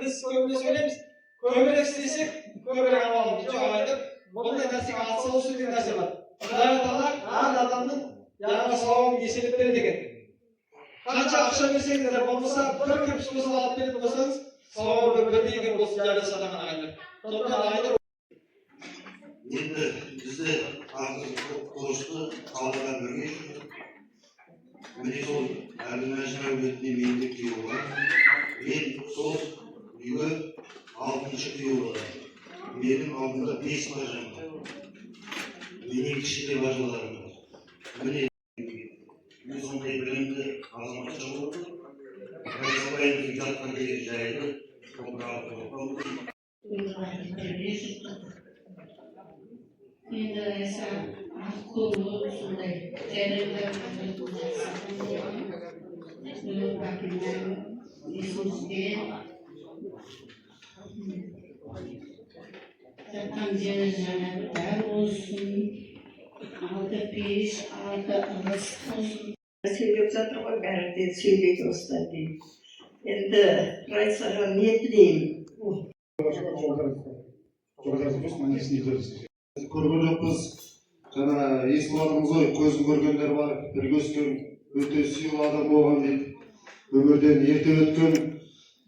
Biz kömürde söyleyemiz. Kömür istesek kömür alalım. Çok aydır. Bundan dersek atsa olsun diye derse var. Kıraatalar her adamın yanına sağlam yeşillikleri degen. Kança akşam verseniz olmasa bir köpüs olsa alıp verip olsanız sağlam bir degen olsun yerde satan aydır. Sonunda aydır. Endi bizde artık kuruluştu kaldıran bölge. Mene sol Erdinajlar öğrettiği meyillik yollar. Ben sol yüge 6. yollar. Benim altında 5 bacım var. Benim kişide bacılarım var. Mene biz onday bölümde azamатça oldu. Kaysabayımızın yatkan deri jaydı. Toprağı topladı. Şimdi esa akıllı sunday terörlerden bakımdan İsuz'de zaten cenazlar olsun, altı piş, altı ağız olsun. Söyleyip zaten var gayret söyleyip usta değil. Endi Raysa'ya niyetliyim. Көрген жоқпыз. Жаңа естіп жатырмыз ғой, көзін көргендер бар, бір өскен, өте сүйікті адам болған дейді. Өмірден ерте өткен.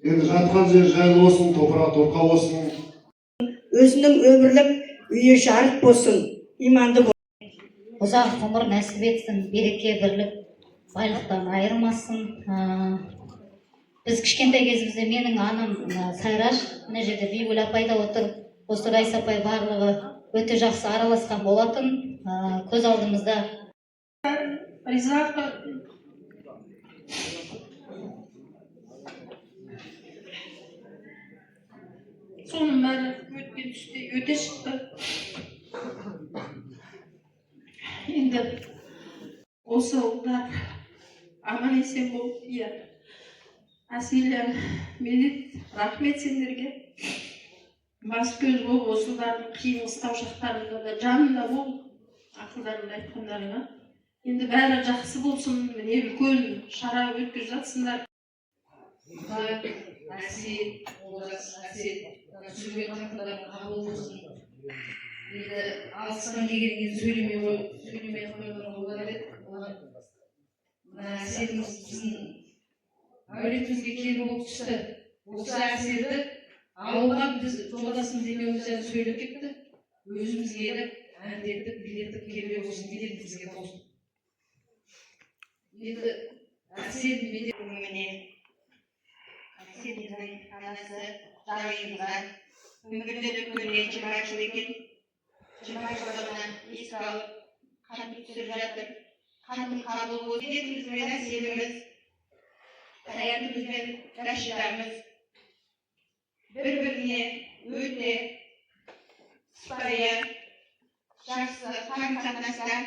Енді жатқан жер жайлы болсын, топырақ торқа болсын. Өзінің өмірлік үйі жарық болсын, иманды болсын. Ұзақ ғұмыр нәсіп етсін, береке бірлік байлықтан айырмасын. Біз кішкентай кезімізде менің анам Сайраш, мына жерде Бибігүл апай да отыр. Осы Райса апай барлығы өте жақсы араласқан болатын. Көз алдымызда. Ризақы соның бәрі өткен түсте өте шықты. Енді осы ұлдар аман есен болып, Әселен, Медет, рахмет сендерге. Бас көз болып, осылардың қиын қыстау шақтарында да жанында бол, ақылдарында айтқандарына. Енді бәрі жақсы болсын, міне үлкен шара өткізіп жатсыңдар. Әсел, жүрген жақындарың қабыл болсын. Енді алыстан келгеннен сөйлемей қойған олар еді. Әселіміз біздің әулетімізге келіп болып түсті. Осы әселді ауылға біз жолдасымыз демеуімізден сөйлеп кетті. Өзіміз келіп, әндетіп, билетіп, келбек болсын, медетімізге болсын. Енді әсел медетіміне әселдің анасы Жағайымға өмірде өткеніне 20 жыл екен. 20 жылдан еске алып, қан түсіріп жатыр. Қаным қабыл болды. Медетіміз бен әселіміз, Hayatımız ve yaşlarımız birbirine öyle sıfaya, şahsı, kankanlaşsa,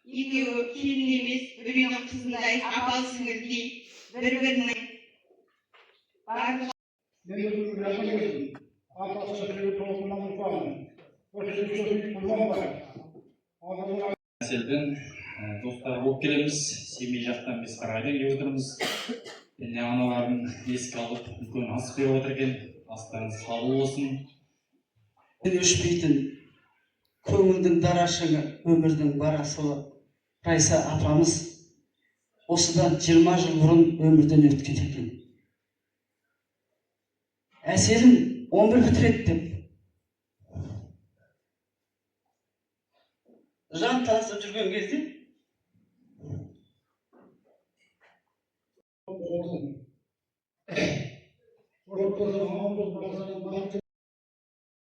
yıkıyor, kirliliğimiz, ürünün kızındayız, apalsınız değil, birbirine bağırdı. Әселден достар болып келеміз, семей жақтан біз қарайды келіп отырмыз. Және аналарын еске алып, үлкен ас беріп отыр екен, астарыңыз қабыл болсын. Өшпейтін көңілдің дарашығы, өмірдің барасылы Райса апамыз осыдан 20 жыл бұрын өмірден өткен екен. Әселім 11 бітіреді деп жан тасып жүрген кезде